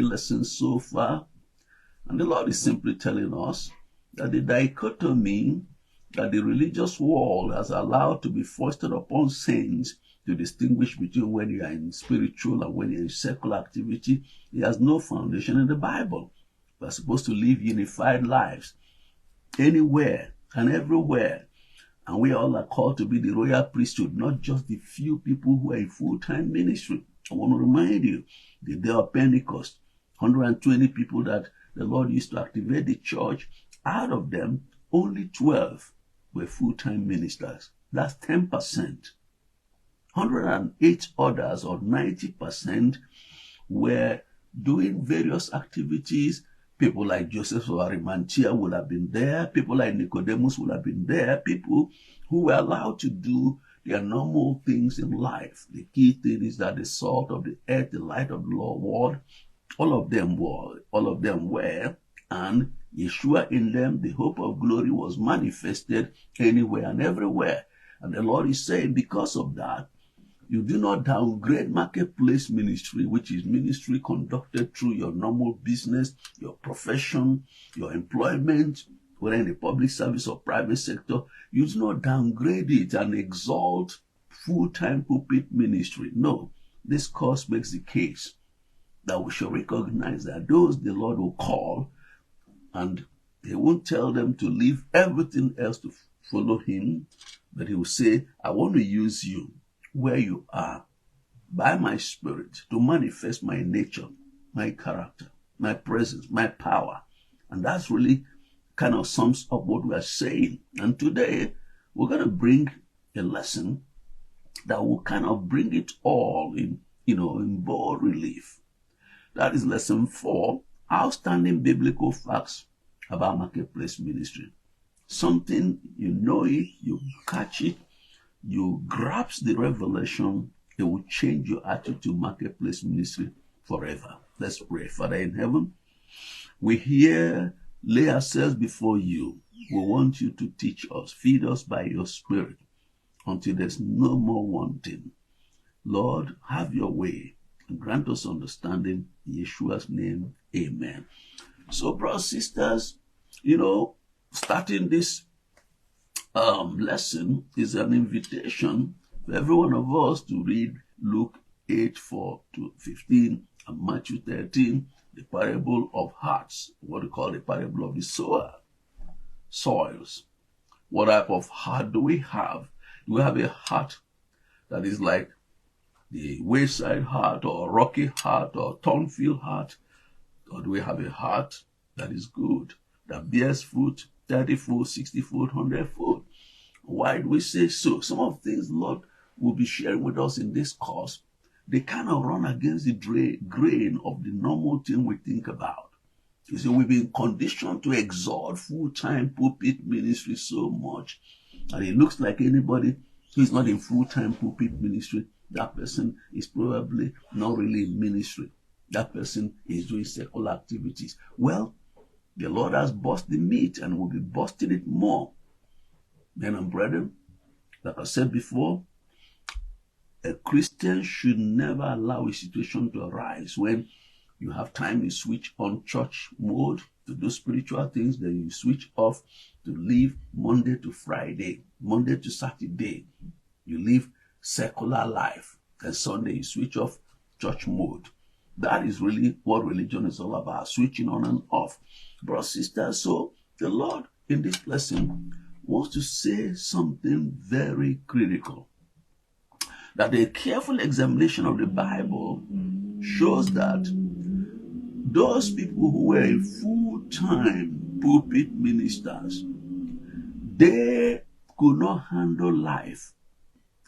lessons so far. And the Lord is simply telling us that the dichotomy that the religious world has allowed to be foisted upon saints to distinguish between when you are in spiritual and when you're in secular activity, it has no foundation in the Bible. We are supposed to live unified lives anywhere and everywhere. And we all are called to be the royal priesthood, not just the few people who are in full-time ministry. I want to remind you, the day of Pentecost, 120 people that the Lord used to activate the church, out of them, only 12 were full-time ministers. That's 10%. 108 others, or 90%, were doing various activities. People like Joseph of Arimathea would have been there. People like Nicodemus would have been there. People who were allowed to do their normal things in life. The key thing is that the salt of the earth, the light of the world, all of them were, and Yeshua in them, the hope of glory, was manifested anywhere and everywhere. And the Lord is saying, because of that, you do not downgrade marketplace ministry, which is ministry conducted through your normal business, your profession, your employment, whether in the public service or private sector. You do not downgrade it and exalt full-time pulpit ministry. No, this course makes the case that we should recognize that those the Lord will call, and He won't tell them to leave everything else to follow Him, but He will say, I want to use you where you are by my Spirit to manifest my nature, my character, my presence, my power. And that's really kind of sums up what we are saying. And today we're going to bring a lesson that will kind of bring it all in bold relief. That is lesson 4, outstanding biblical facts about marketplace ministry. Something, you know it, you catch it, you grasp the revelation, it will change your attitude to marketplace ministry forever. Let's pray. Father in heaven, we here lay ourselves before you. We want you to teach us, feed us by your Spirit until there's no more wanting. Lord, have your way and grant us understanding. In Yeshua's name, amen. So, brothers, sisters, starting this lesson is an invitation for every one of us to read Luke 8:4-15 and Matthew 13, the parable of hearts, what we call the parable of the soils. What type of heart do we have? Do we have a heart that is like the wayside heart, or rocky heart, or thornfield heart? Or do we have a heart that is good, that bears fruit 30-fold, 60-fold, 100-fold? Why do we say so? Some of the things the Lord will be sharing with us in this course, they kind of run against the grain of the normal thing we think about. You see, we've been conditioned to exalt full-time pulpit ministry so much, and it looks like anybody who is not in full-time pulpit ministry, that person is probably not really in ministry. That person is doing secular activities. Well, the Lord has busted the meat and will be busting it more. Men and brethren, like I said before, a Christian should never allow a situation to arise when you have time to switch on church mode to do spiritual things, then you switch off to live Monday to Friday, Monday to Saturday. You live secular life, and Sunday you switch off church mode. That is really what religion is all about, switching on and off. Brothers, sisters, so the Lord in this lesson wants to say something very critical. That a careful examination of the Bible shows that those people who were full-time pulpit ministers, they could not handle life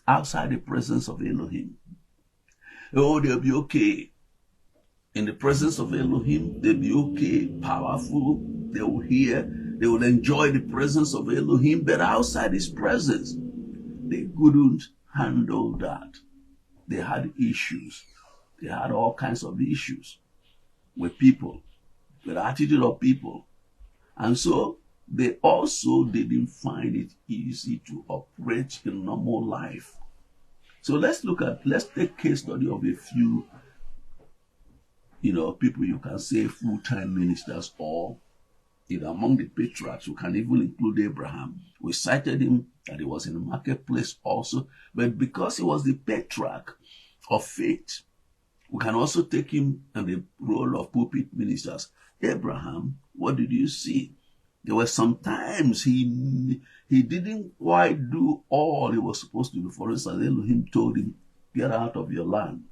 outside the presence of Elohim. Oh, they'll be okay. In the presence of Elohim, they'll be okay, powerful, they will hear, they will enjoy the presence of Elohim, but outside his presence, they couldn't handle that. They had issues. They had all kinds of issues with people, with the attitude of people. And so they also didn't find it easy to operate in normal life. So let's take case study of a few people you can say full-time ministers, or among the patriarchs. We can even include Abraham. We cited him that he was in the marketplace also, but because he was the patriarch of faith, we can also take him in the role of pulpit ministers. Abraham, what did you see? There were some times he didn't quite do all he was supposed to do. For instance, Elohim told him, get out of your land.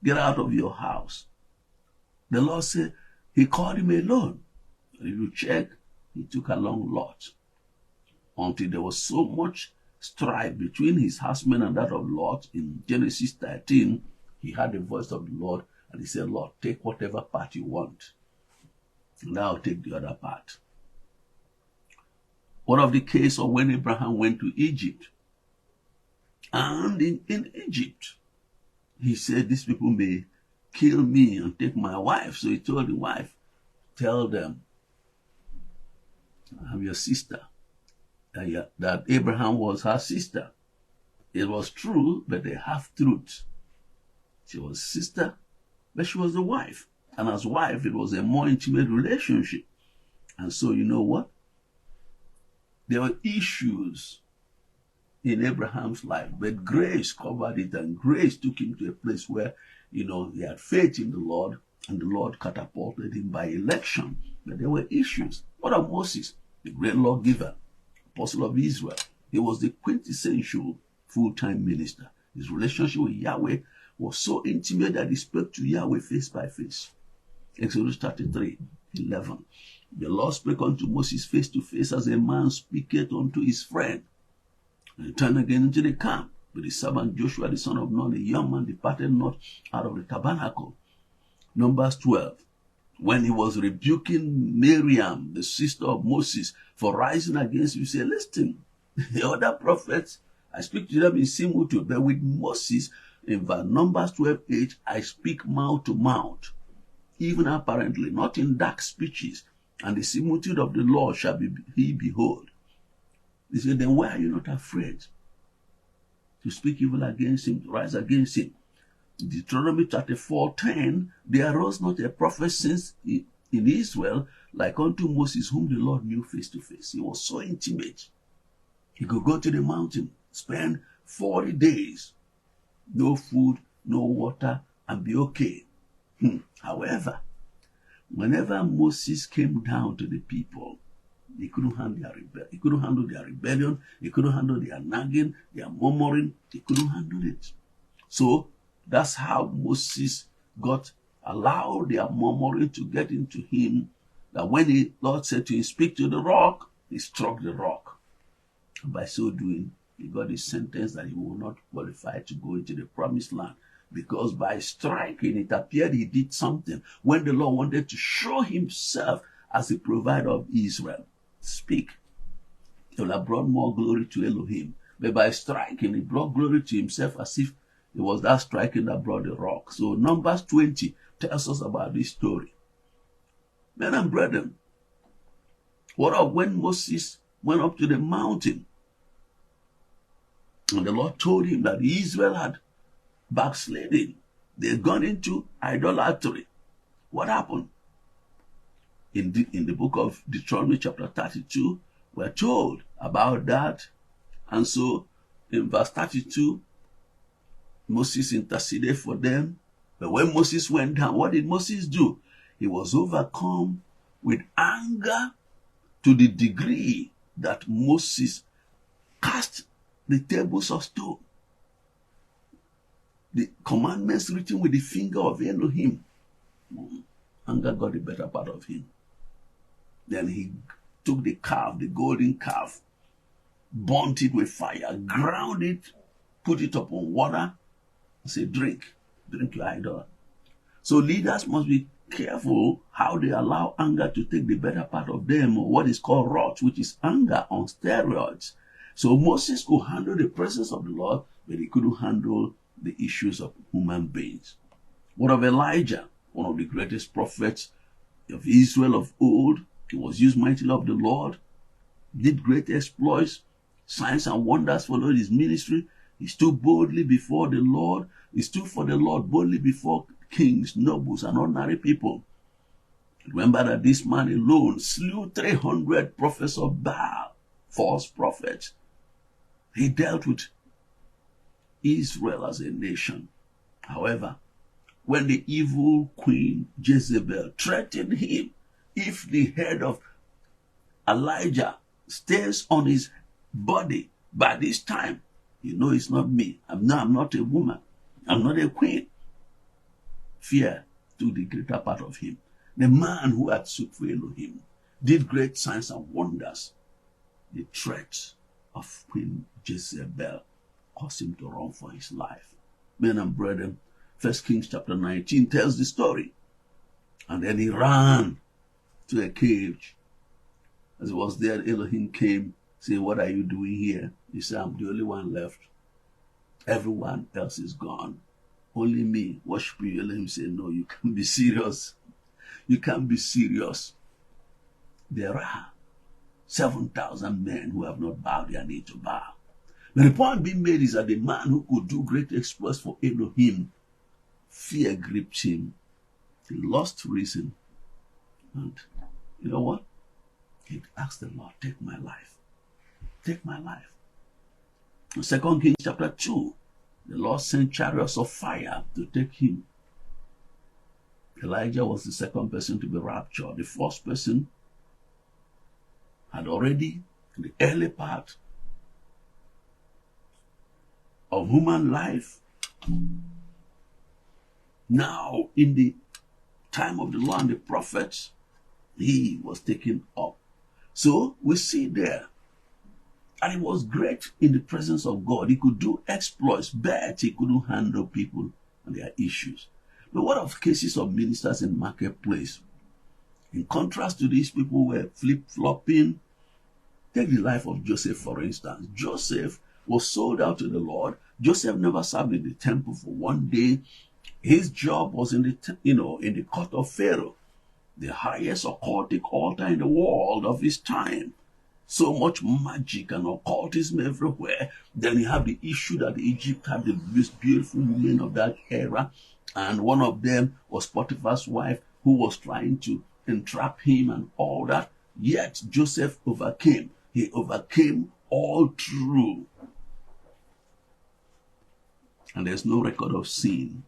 Get out of your house. The Lord said, he called him alone. If you check, he took along Lot. Until there was so much strife between his husband and that of Lot. In Genesis 13, he heard the voice of the Lord, and he said, Lord, take whatever part you want, and I'll take the other part. What of the case of when Abraham went to Egypt? And in Egypt, he said, these people may kill me and take my wife. So he told the wife, tell them, I'm your sister. That Abraham was her sister. It was true, but a half-truth. She was sister, but she was the wife. And as wife, it was a more intimate relationship. And so you know what? There were issues in Abraham's life, but grace covered it, and grace took him to a place where, he had faith in the Lord, and the Lord catapulted him by election. But there were issues. What of Moses, the great lawgiver, apostle of Israel? He was the quintessential full-time minister. His relationship with Yahweh was so intimate that he spoke to Yahweh face by face. Exodus 33:11. The Lord spake unto Moses face to face, as a man speaketh unto his friend. And he turned again into the camp. But his servant Joshua the son of Nun, a young man, departed not out of the tabernacle. Numbers 12. When he was rebuking Miriam, the sister of Moses, for rising against him, he said, listen, the other prophets, I speak to them in similitude, but with Moses, in verse Numbers 12:8, I speak mouth to mouth, even apparently, not in dark speeches, and the similitude of the Lord shall he behold. He said, then why are you not afraid to speak evil against him, to rise against him? Deuteronomy 34:10, there arose not a prophet since in Israel like unto Moses, whom the Lord knew face to face. He was so intimate. He could go to the mountain, spend 40 days, no food, no water, and be okay. However, whenever Moses came down to the people, he couldn't handle their rebellion. He couldn't handle their nagging, their murmuring. He couldn't handle it. So that's how Moses allowed their murmuring to get into him, that when the Lord said to him, speak to the rock, he struck the rock. And by so doing, he got a sentence that he will not qualify to go into the promised land, because by striking, it appeared he did something when the Lord wanted to show himself as the provider of Israel. Speak. He will have brought more glory to Elohim. But by striking, he brought glory to himself, as if it was that striking that brought the rock. So Numbers 20 tells us about this story. Men and brethren, what of when Moses went up to the mountain and the Lord told him that Israel had backslidden? They had gone into idolatry. What happened? In the book of Deuteronomy chapter 32, we're told about that. And so in verse 32, Moses interceded for them. But when Moses went down, what did Moses do? He was overcome with anger to the degree that Moses cast the tables of stone, the commandments written with the finger of Elohim. Anger got the better part of him. Then he took the calf, the golden calf, burnt it with fire, ground it, put it upon water, and said, drink your idol. So leaders must be careful how they allow anger to take the better part of them, or what is called wrath, which is anger on steroids. So Moses could handle the presence of the Lord, but he couldn't handle the issues of human beings. What of Elijah, one of the greatest prophets of Israel of old? He was used mightily of the Lord, did great exploits, signs and wonders followed his ministry. He stood boldly before the Lord. He stood for the Lord boldly before kings, nobles, and ordinary people. Remember that this man alone slew 300 prophets of Baal, false prophets. He dealt with Israel as a nation. However, when the evil queen Jezebel threatened him, if the head of Elijah stays on his body by this time, you know it's not me. I'm not a woman. I'm not a queen. Fear took the greater part of him. The man who had stood for Elohim did great signs and wonders. The threat of Queen Jezebel caused him to run for his life. Men and brethren, 1 Kings chapter 19 tells the story. And then he ran to a cave. As he was there, Elohim came, saying, "What are you doing here?" He said, "I'm the only one left. Everyone else is gone. Only me, worship you." Elohim said, "No, you can't be serious. You can't be serious. There are 7,000 men who have not bowed their knee to Baal." But the point being made is that the man who could do great exploits for Elohim, fear gripped him. He lost reason. And you know what? He asked the Lord, "Take my life. Take my life." In 2 Kings chapter 2, the Lord sent chariots of fire to take him. Elijah was the second person to be raptured. The first person had already, in the early part of human life, now in the time of the Lord and the prophets, he was taken up. So we see there, and he was great in the presence of God. He could do exploits, but he couldn't handle people and their issues. But what of cases of ministers in marketplace? In contrast to these, people were flip-flopping. Take the life of Joseph, for instance. Joseph was sold out to the Lord. Joseph never served in the temple for one day. His job was in the court of Pharaoh, the highest occultic altar in the world of his time. So much magic and occultism everywhere. Then you have the issue that Egypt had the most beautiful women of that era, and one of them was Potiphar's wife, who was trying to entrap him and all that. Yet Joseph overcame. He overcame all through. And there's no record of sin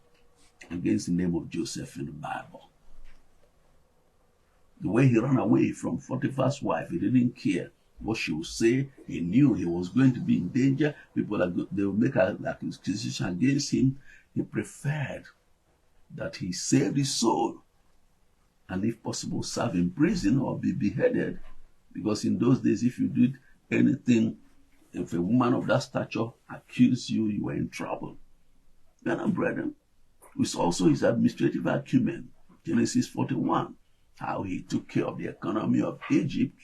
against the name of Joseph in the Bible. The way he ran away from Potiphar's wife, he didn't care what she would say. He knew he was going to be in danger. People, they would make an accusation against him. He preferred that he saved his soul, and if possible, serve in prison or be beheaded. Because in those days, if you did anything, if a woman of that stature accused you, you were in trouble. Men and brethren, with also his administrative acumen, Genesis 41, how he took care of the economy of Egypt,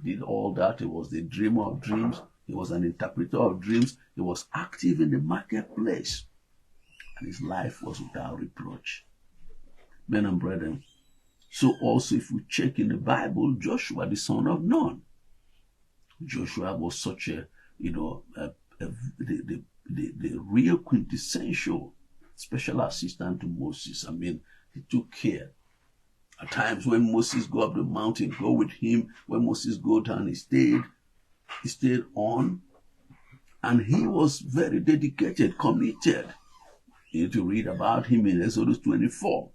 did all that. He was the dreamer of dreams. He was an interpreter of dreams. He was active in the marketplace. And his life was without reproach. Men and brethren, so also if we check in the Bible, Joshua, the son of Nun. Joshua was such the real quintessential special assistant to Moses. I mean, he took care. At times when Moses go up the mountain, go with him. When Moses go down, he stayed on. And he was very dedicated, committed. You need to read about him in Exodus 24,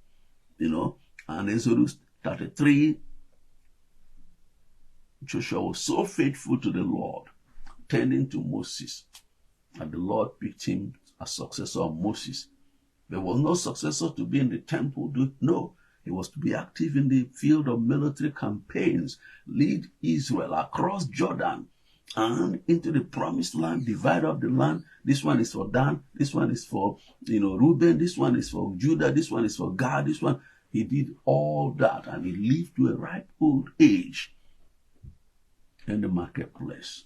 and Exodus 33. Joshua was so faithful to the Lord, tending to Moses, and the Lord picked him as successor of Moses. There was no successor to be in the temple. No, he was to be active in the field of military campaigns, lead Israel across Jordan and into the promised land, divide up the land. This one is for Dan, this one is for Reuben, this one is for Judah, this one is for Gad, this one. He did all that, and he lived to a ripe old age in the marketplace.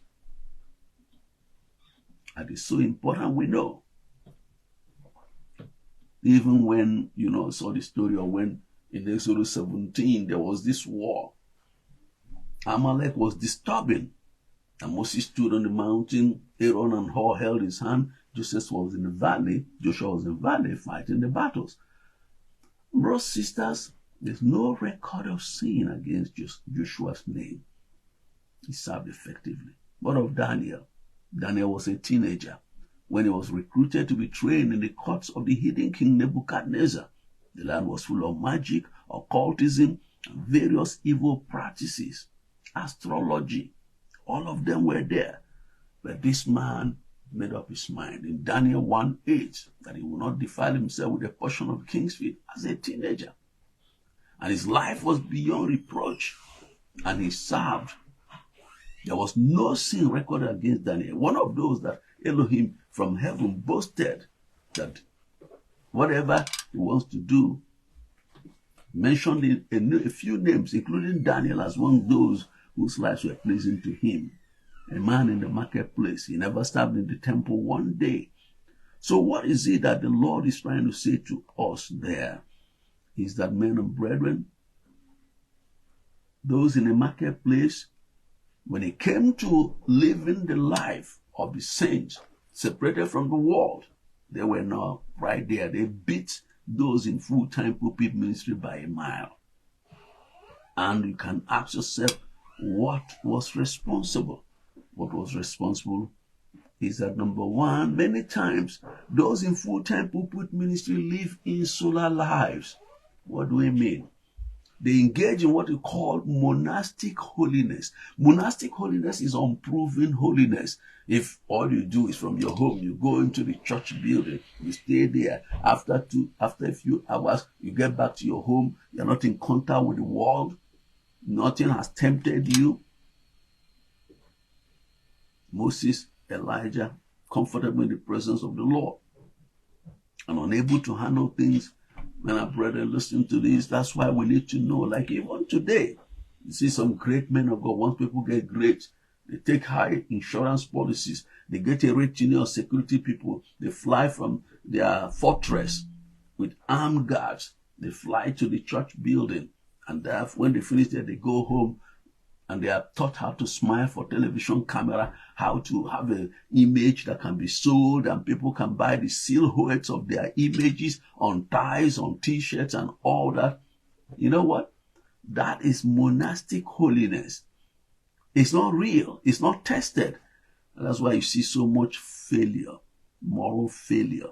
And it's so important we know. Even when, saw the story of when in Exodus 17 there was this war. Amalek was disturbing. And Moses stood on the mountain. Aaron and Hur held his hand. Joseph was in the valley, Joshua was in the valley fighting the battles. Brothers, sisters, there's no record of sin against Joshua's name. He served effectively. What of Daniel? Daniel was a teenager when he was recruited to be trained in the courts of the hidden king Nebuchadnezzar. The land was full of magic, occultism, and various evil practices, astrology. All of them were there. But this man made up his mind in Daniel 1:8 that he would not defile himself with a portion of the king's feet as a teenager. And his life was beyond reproach. And he served. There was no sin recorded against Daniel. One of those that Elohim from heaven boasted that whatever he wants to do, mentioned a few names, including Daniel as one of those whose lives were pleasing to him. A man in the marketplace. He never served in the temple one day. So what is it that the Lord is trying to say to us there? Is that, men and brethren, those in the marketplace, when it came to living the life of the saints, separated from the world, they were not right there. They beat those in full-time pulpit ministry by a mile. And you can ask yourself, what was responsible? What was responsible is that, number one, many times those in full-time pulpit ministry live insular lives. What do we mean? They engage in what we call monastic holiness. Monastic holiness is unproven holiness. If all you do is from your home, you go into the church building, you stay there. After a few hours, you get back to your home. You're not in contact with the world. Nothing has tempted you. Moses, Elijah, comfortable in the presence of the Lord and unable to handle things. Men and brethren, listen to this. That's why we need to know, like even today, you see some great men of God. Once people get great, they take high insurance policies. They get a retinue of security people. They fly from their fortress with armed guards. They fly to the church building. And when they finish there, they go home. And they are taught how to smile for television camera, how to have an image that can be sold, and people can buy the silhouettes of their images on ties, on t-shirts, and all that. You know what? That is monastic holiness. It's not real. It's not tested. And that's why you see so much failure, moral failure,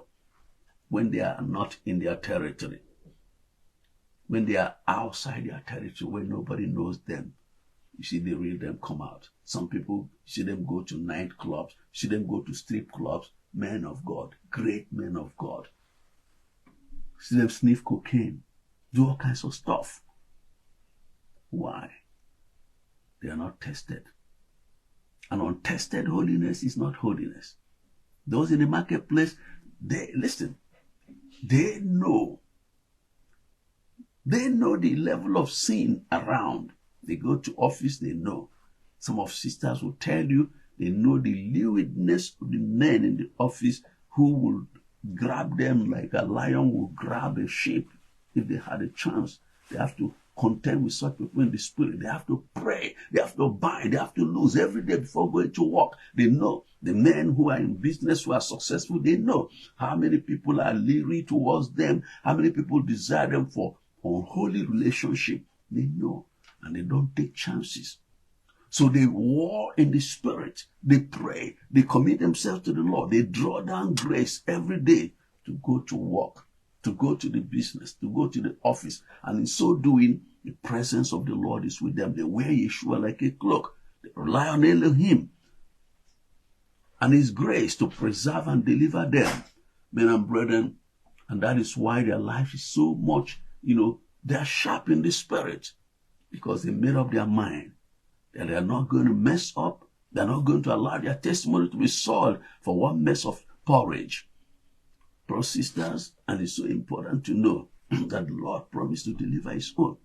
when they are not in their territory. When they are outside their territory, where nobody knows them. You see the real them come out. Some people, you see them go to nightclubs, you see them go to strip clubs. Men of God, great men of God. You see them sniff cocaine, do all kinds of stuff. Why? They are not tested. And untested holiness is not holiness. Those in the marketplace, they know the level of sin around. They go to office, they know. Some of sisters will tell you they know the lewdness of the men in the office who will grab them like a lion will grab a sheep if they had a chance. They have to contend with such people in the spirit. They have to pray. They have to bind. They have to lose every day before going to work. They know the men who are in business, who are successful, they know how many people are leery towards them, how many people desire them for unholy relationship. They know. And they don't take chances. So they war in the spirit. They pray. They commit themselves to the Lord. They draw down grace every day to go to work, to go to the business, to go to the office. And in so doing, the presence of the Lord is with them. They wear Yeshua like a cloak. They rely on Elohim and His grace to preserve and deliver them, men and brethren. And that is why their life is so much, they are sharp in the spirit. Because they made up their mind that they are not going to mess up. They are not going to allow their testimony to be soiled for one mess of porridge. Brothers, sisters, and it's so important to know that the Lord promised to deliver His own.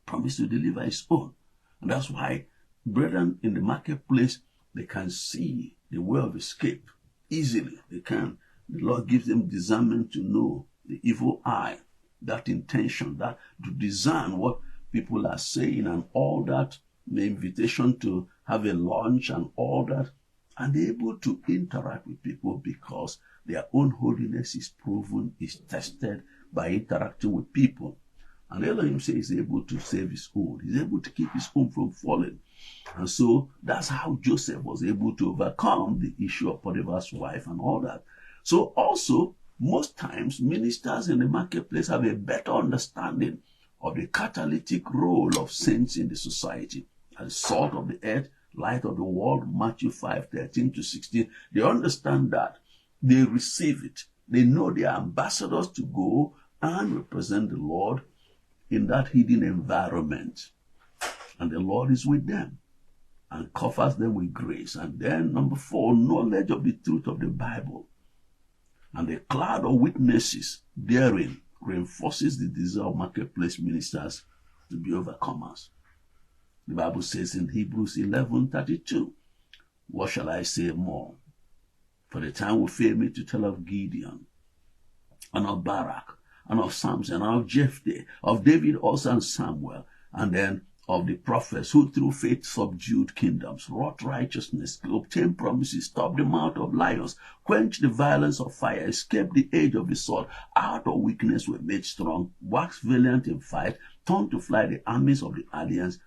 Promised to deliver His own. And that's why brethren in the marketplace, they can see the way of escape easily. They can. The Lord gives them discernment to know the evil eye, that intention, that to discern what people are saying and all that, the invitation to have a lunch and all that. and they're able to interact with people because their own holiness is proven, is tested by interacting with people. And Elohim says he's able to save his own. He's able to keep his own from falling. And so that's how Joseph was able to overcome the issue of Potiphar's wife and all that. So also, most times, ministers in the marketplace have a better understanding of the catalytic role of saints in the society. As salt of the earth, light of the world, Matthew 5:13-16. They understand that. They receive it. They know they are ambassadors to go and represent the Lord in that hidden environment. And the Lord is with them and covers them with grace. And then number 4, knowledge of the truth of the Bible. And the cloud of witnesses therein reinforces the desire of marketplace ministers to be overcomers. The Bible says in Hebrews 11:32, what shall I say more? For the time will fail me to tell of Gideon, and of Barak, and of Samson, and of Jephthah, of David also and Samuel, and then of the prophets who through faith subdued kingdoms, wrought righteousness, obtained promises, stopped the mouth of lions, quenched the violence of fire, escaped the edge of the sword, out of weakness were made strong, waxed valiant in fight, turned to flight the armies of the aliens.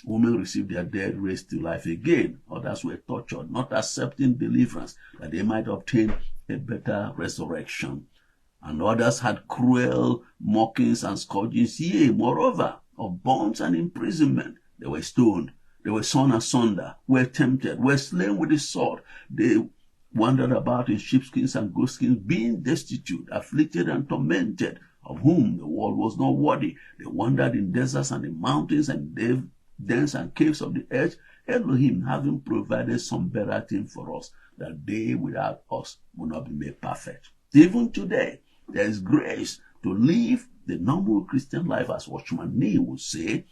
Women received their dead raised to life again. Others were tortured, not accepting deliverance, that they might obtain a better resurrection. And others had cruel mockings and scourgings, yea, moreover, of bonds and imprisonment. They were stoned, they were sawn asunder, were tempted, were slain with the sword. They wandered about in sheepskins and goatskins, being destitute, afflicted and tormented, of whom the world was not worthy. They wandered in deserts and in mountains and dens and caves of the earth, Elohim having provided some better thing for us, that they without us will not be made perfect. Even today, there is grace to live the normal Christian life, as Watchman Nee would say,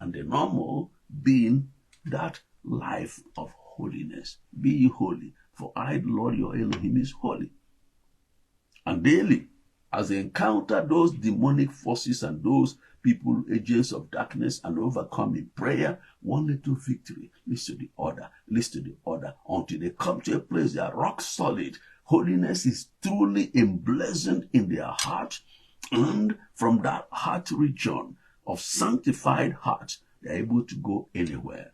and the normal being that life of holiness. Be ye holy, for I, the Lord your Elohim, is holy. And daily, as they encounter those demonic forces and those people, agents of darkness, and overcome in prayer, one little victory leads to the other, until they come to a place they are rock solid. Holiness is truly emblazoned in their heart, and from that heart region of sanctified heart, they're able to go anywhere.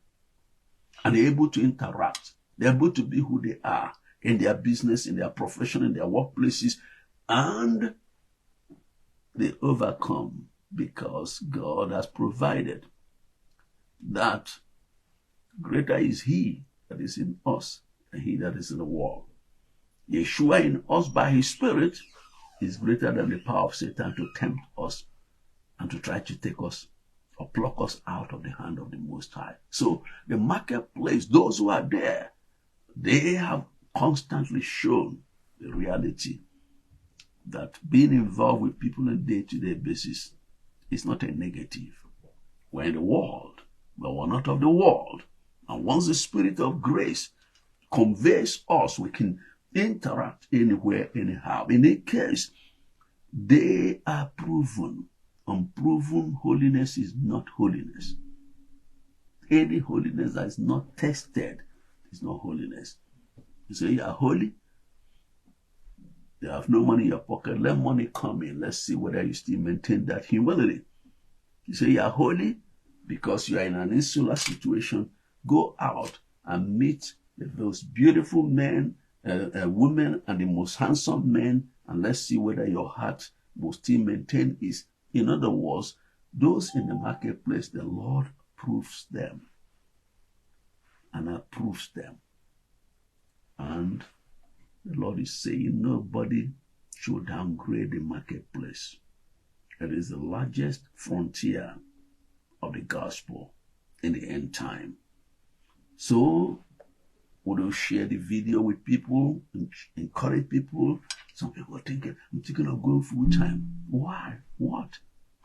And they're able to interact. They're able to be who they are in their business, in their profession, in their workplaces, and they overcome because God has provided that greater is He that is in us than he that is in the world. Yeshua in us by His Spirit is greater than the power of Satan to tempt us and to try to take us or pluck us out of the hand of the Most High. So the marketplace, those who are there, they have constantly shown the reality that being involved with people on a day-to-day basis is not a negative. We're in the world, but we're not of the world. And once the Spirit of grace conveys us, we can interact anywhere, anyhow. In any case, they are proven. Unproven holiness is not holiness. Any holiness that is not tested is not holiness. You say you are holy, you have no money in your pocket, let money come in. Let's see whether you still maintain that humility. You say you are holy because you are in an insular situation. Go out and meet those beautiful men, women, and the most handsome men, and let's see whether your heart will still maintain is. In other words, those in the marketplace, the Lord proves them and approves them. And the Lord is saying nobody should downgrade the marketplace. It is the largest frontier of the gospel in the end time. So, we will share the video with people, encourage people. Some people are thinking, I'm thinking of going full time. Why? What?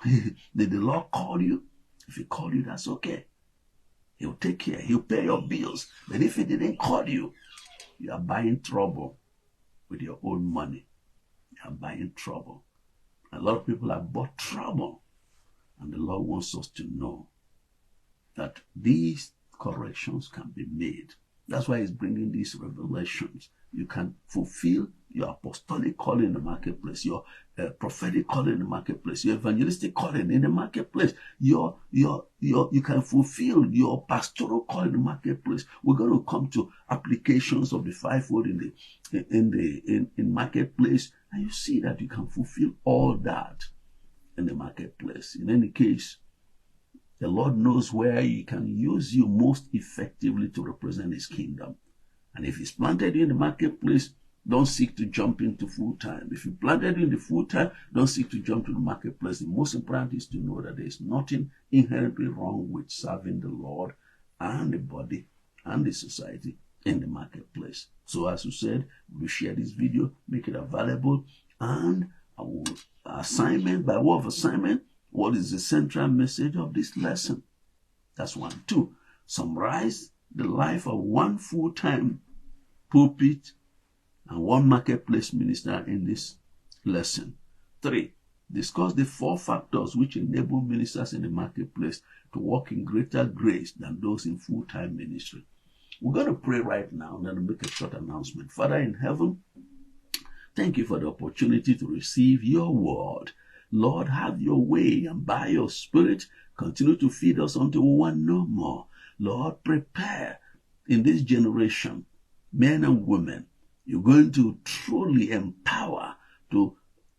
Did the Lord call you? If He called you, that's okay. He'll take care. He'll pay your bills. But if He didn't call you, you are buying trouble with your own money. You are buying trouble. A lot of people have bought trouble. And the Lord wants us to know that these corrections can be made. That's why he's bringing these revelations. You can fulfill your apostolic calling in the marketplace, your prophetic calling in the marketplace, your evangelistic calling in the marketplace. You can fulfill your pastoral calling in the marketplace. We're going to come to applications of the fivefold in marketplace, and you see that you can fulfill all that in the marketplace. In any case, the Lord knows where He can use you most effectively to represent His kingdom. And if He's planted you in the marketplace, don't seek to jump into full-time. If He planted you in the full-time, don't seek to jump to the marketplace. The most important is to know that there is nothing inherently wrong with serving the Lord and the body and the society in the marketplace. So as you said, we share this video, make it available, and our assignment, by way of assignment, what is the central message of this lesson? That's 1. 2, summarize the life of one full-time pulpit and one marketplace minister in this lesson. 3, discuss the 4 factors which enable ministers in the marketplace to walk in greater grace than those in full-time ministry. We're going to pray right now and then make a short announcement. Father in heaven, thank you for the opportunity to receive your word. Lord, have your way, and by your Spirit, continue to feed us until we want no more. Lord, prepare in this generation, men and women, you're going to truly empower to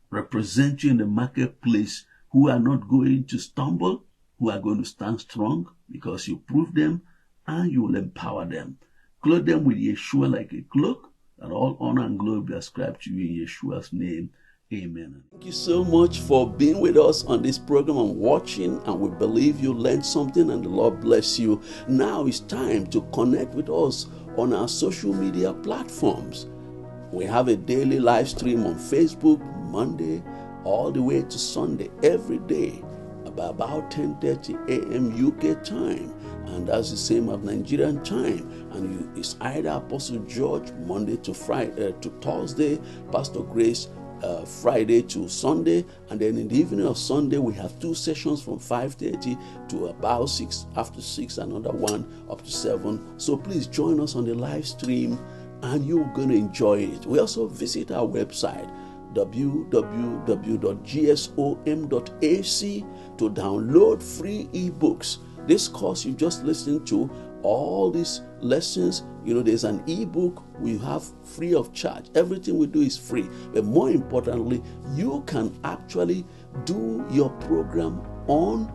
represent you in the marketplace, who are not going to stumble, who are going to stand strong, because you prove them and you will empower them. Clothe them with Yeshua like a cloak, and all honor and glory be ascribed to you in Yeshua's name. Amen. Thank you so much for being with us on this program and watching, and we believe you learned something and the Lord bless you. Now it's time to connect with us on our social media platforms. We have a daily live stream on Facebook, Monday all the way to Sunday, every day, about 10:30 a.m. UK time. And that's the same as Nigerian time. And it's either Apostle George, Monday to Friday to Thursday, Pastor Grace, Friday to Sunday, and then in the evening of Sunday we have 2 sessions from 5:30 to about 6, after 6 another one up to 7. So please join us on the live stream and you're going to enjoy it. We also visit our website www.gsom.ac to download free ebooks. This course you just listened to, all these lessons, there's an ebook we have free of charge. Everything we do is free. But more importantly, you can actually do your program on,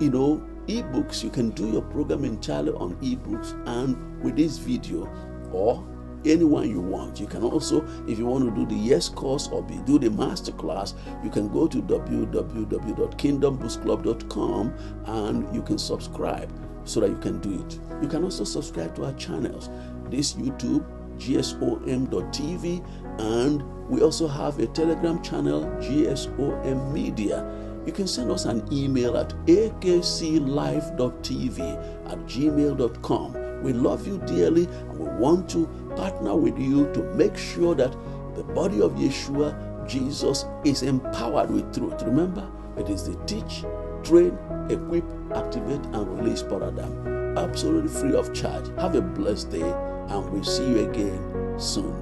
ebooks. You can do your program entirely on ebooks and with this video, or anyone you want. You can also, if you want to do the Yes course or do the master class, you can go to www.kingdomboostclub.com and you can subscribe so that you can do it. You can also subscribe to our channels, this YouTube, gsom.tv, and we also have a Telegram channel, GSOM Media. You can send us an email at akclife.tv@gmail.com. We love you dearly and we want to partner with you to make sure that the body of Yeshua, Jesus, is empowered with truth. Remember, it is the teach, train, equip, activate, and release paradigm. Absolutely free of charge. Have a blessed day, and we'll see you again soon.